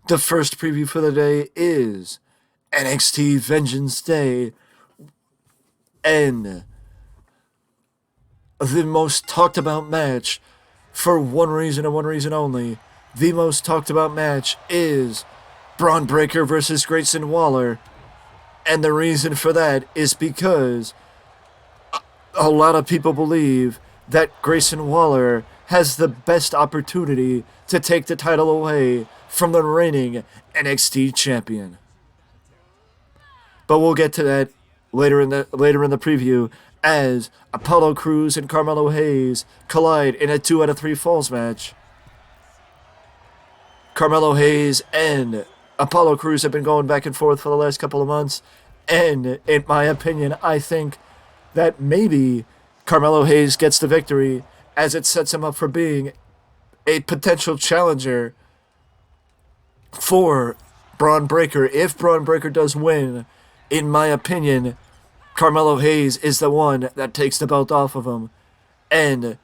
The first preview for the day is NXT Vengeance Day, and the most talked about match, for one reason and one reason only. The most talked about match is Braun Breaker versus Grayson Waller, and the reason for that is because a lot of people believe that Grayson Waller has the best opportunity to take the title away from the reigning NXT champion. But we'll get to that later in the preview, as Apollo Crews and Carmelo Hayes collide in a 2 out of 3 falls match. Carmelo Hayes and Apollo Crews have been going back and forth for the last couple of months, and in my opinion, I think that maybe Carmelo Hayes gets the victory, as it sets him up for being a potential challenger for Braun Breaker. If Braun Breaker does win, in my opinion, Carmelo Hayes is the one that takes the belt off of him and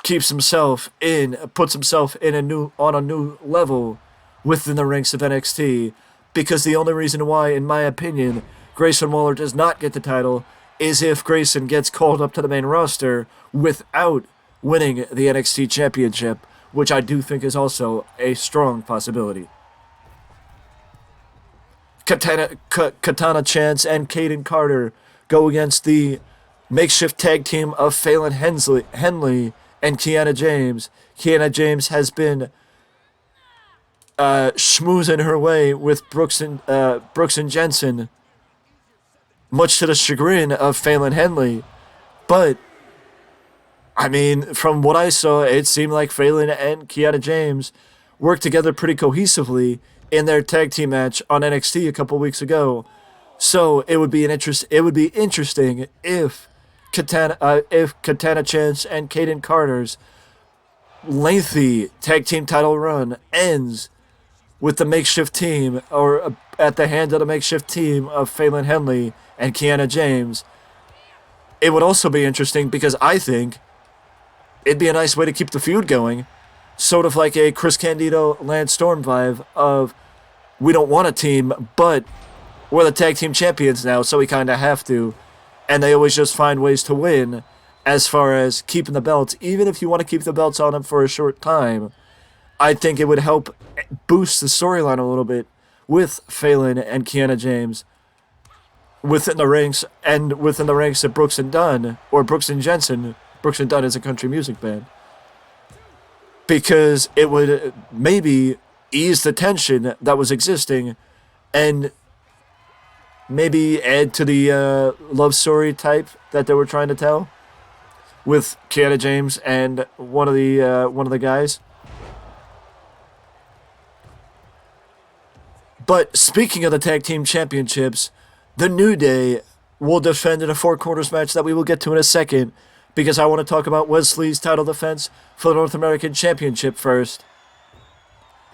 puts himself in on a new level within the ranks of NXT. Because the only reason why, in my opinion, Grayson Waller does not get the title is if Grayson gets called up to the main roster without winning the NXT Championship, which I do think is also a strong possibility. Katana Chance and Caden Carter go against the makeshift tag team of Phelan Henley and Kiana James. Kiana James has been schmoozing her way with Brooks and Jensen, much to the chagrin of Phelan Henley. But, I mean, from what I saw, it seemed like Phelan and Kiana James worked together pretty cohesively in their tag team match on NXT a couple weeks ago. So it would be interesting if Katana Chance and Caden Carter's lengthy tag team title run ends with the makeshift team, or at the hand of the makeshift team of Phelan Henley and Kiana James. It would also be interesting because I think it'd be a nice way to keep the feud going, sort of like a Chris Candido Lance Storm vibe of, we don't want a team, but we're the tag team champions now, so we kind of have to. And they always just find ways to win as far as keeping the belts. Even if you want to keep the belts on them for a short time, I think it would help boost the storyline a little bit with Phelan and Kiana James within the ranks of Brooks and Dunn, or Brooks and Jensen. Brooks and Dunn is a country music band. Because it would maybe ease the tension that was existing and maybe add to the love story type that they were trying to tell with Kiana James and one of the guys. But speaking of the tag team championships, the New Day will defend in a 4 corners match that we will get to in a second, because I want to talk about Wesley's title defense for the North American Championship first.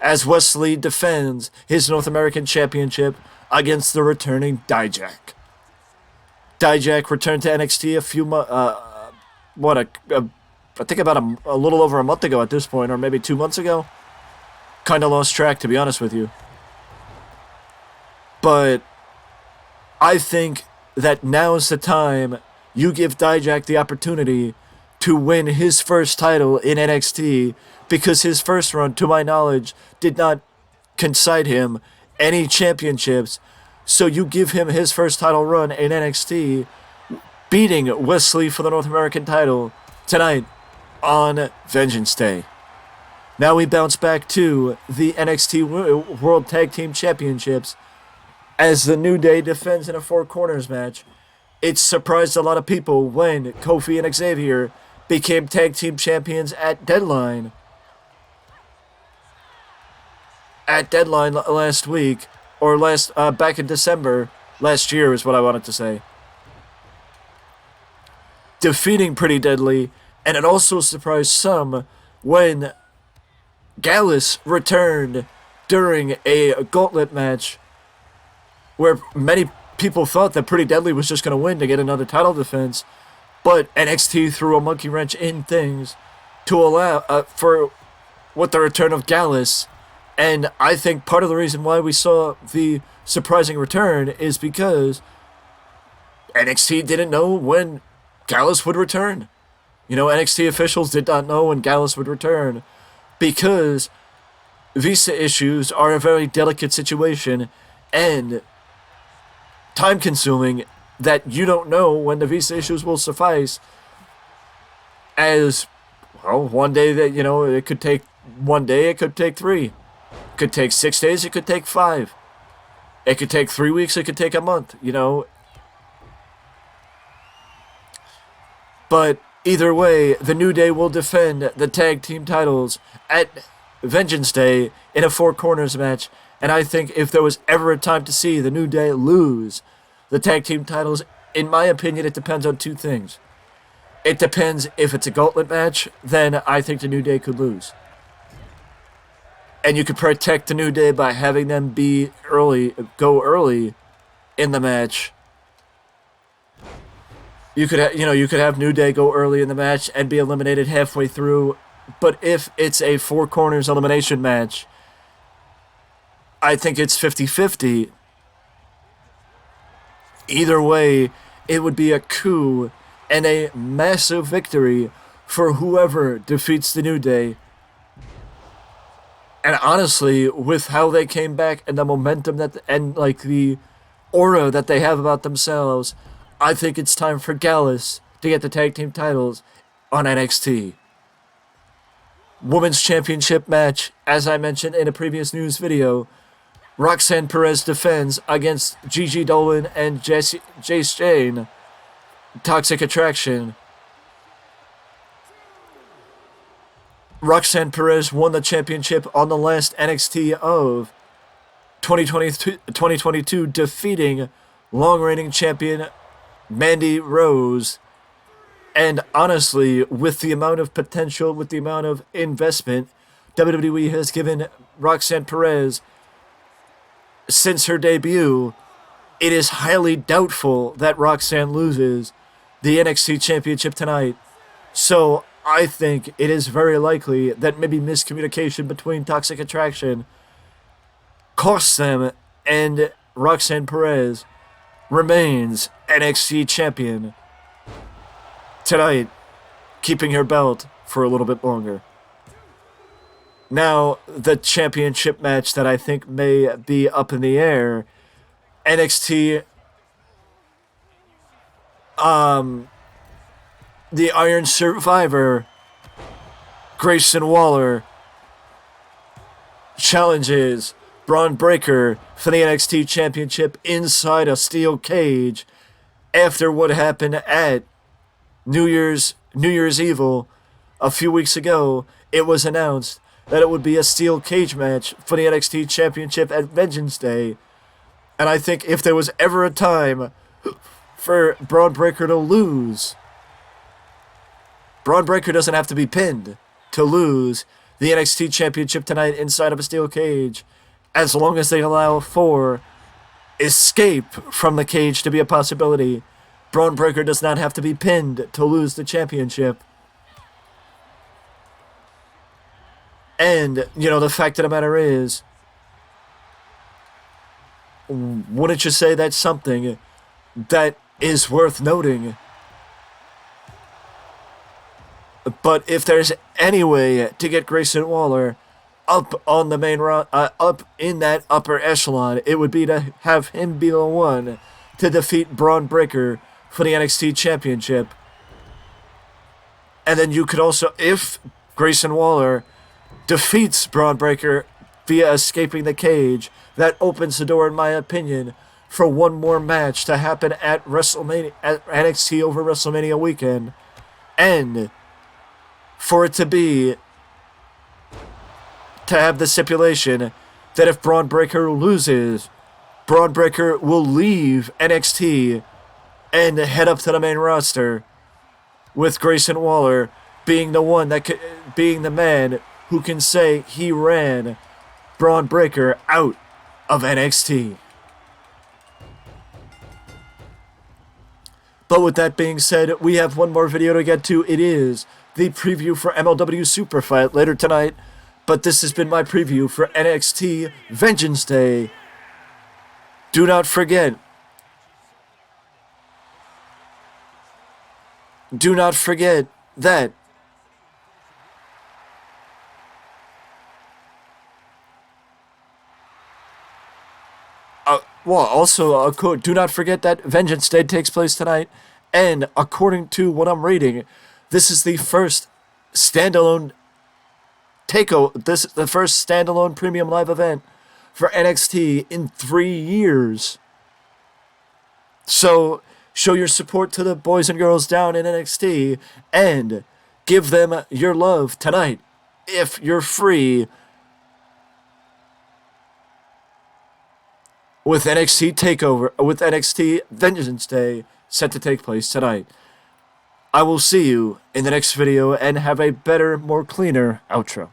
As Wesley defends his North American Championship against the returning Dijak. Dijak returned to NXT I think about a little over a month ago at this point, or maybe 2 months ago. Kind of lost track, to be honest with you. But I think that now's the time you give Dijak the opportunity to win his first title in NXT, because his first run, to my knowledge, did not concede him any championships. So you give him his first title run in NXT, beating Wesley for the North American title tonight on Vengeance Day. Now we bounce back to the NXT World Tag Team Championships as the New Day defends in a 4 corners match. It surprised a lot of people when Kofi and Xavier became tag team champions at Deadline. At Deadline last week, or back in December last year is what I wanted to say. Defeating Pretty Deadly, and it also surprised some when Gallus returned during a gauntlet match where many people thought that Pretty Deadly was just going to win to get another title defense, but NXT threw a monkey wrench in things to allow for with the return of Gallus. And I think part of the reason why we saw the surprising return is because NXT didn't know when Gallus would return. NXT officials did not know when Gallus would return because visa issues are a very delicate situation and time-consuming that you don't know when the visa issues will suffice. As, well, one day that, it could take 1 day, it could take 3. It could take 6 days, it could take 5. It could take 3 weeks, it could take a month, But either way, the New Day will defend the tag team titles at Vengeance Day in a Four Corners match. And I think if there was ever a time to see the New Day lose the tag team titles, in my opinion, it depends on 2 things. It depends if it's a gauntlet match, then I think the New Day could lose. And you could protect the New Day by having them go early in the match. You could have New Day go early in the match and be eliminated halfway through. But if it's a Four Corners elimination match, I think it's 50-50. Either way, it would be a coup and a massive victory for whoever defeats the New Day. And honestly, with how they came back and the momentum the aura that they have about themselves, I think it's time for Gallus to get the tag team titles on NXT. Women's Championship match, as I mentioned in a previous news video, Roxanne Perez defends against Gigi Dolan and Jace Jane. Toxic Attraction. Roxanne Perez won the championship on the last NXT of 2022, defeating long-reigning champion Mandy Rose. And honestly, with the amount of potential, with the amount of investment WWE has given Roxanne Perez since her debut, it is highly doubtful that Roxanne loses the NXT Championship tonight. So I think it is very likely that maybe miscommunication between Toxic Attraction costs them, and Roxanne Perez remains NXT Champion tonight, keeping her belt for a little bit longer. Now, the championship match that I think may be up in the air, NXT, the Iron Survivor, Grayson Waller, challenges Braun Breaker for the NXT Championship inside a steel cage after what happened at New Year's Evil a few weeks ago. It was announced that it would be a steel cage match for the NXT Championship at Vengeance Day. And I think if there was ever a time for Braun Breaker to lose, Braun Breaker doesn't have to be pinned to lose the NXT Championship tonight inside of a steel cage, as long as they allow for escape from the cage to be a possibility. Braun Breaker does not have to be pinned to lose the championship. And, the fact of the matter is, wouldn't you say that's something that is worth noting? But if there's any way to get Grayson Waller up on the main up in that upper echelon, it would be to have him be the one to defeat Braun Breaker for the NXT Championship. And then you could also, if Grayson Waller defeats Braun Breaker via escaping the cage, that opens the door, in my opinion, for one more match to happen at WrestleMania, at NXT over WrestleMania weekend, and for it to have the stipulation that if Braun Breaker loses, Braun Breaker will leave NXT and head up to the main roster, with Grayson Waller being the man who can say he ran Braun Breaker out of NXT. But with that being said, we have one more video to get to. It is the preview for MLW Superfight later tonight. But this has been my preview for NXT Vengeance Day. Do not forget. Do not forget that do not forget that Vengeance Day takes place tonight, and according to what I'm reading, this is the first standalone This is the first standalone premium live event for NXT in 3 years. So show your support to the boys and girls down in NXT and give them your love tonight if you're free with NXT Vengeance Day set to take place tonight. I will see you in the next video and have a better, more cleaner outro.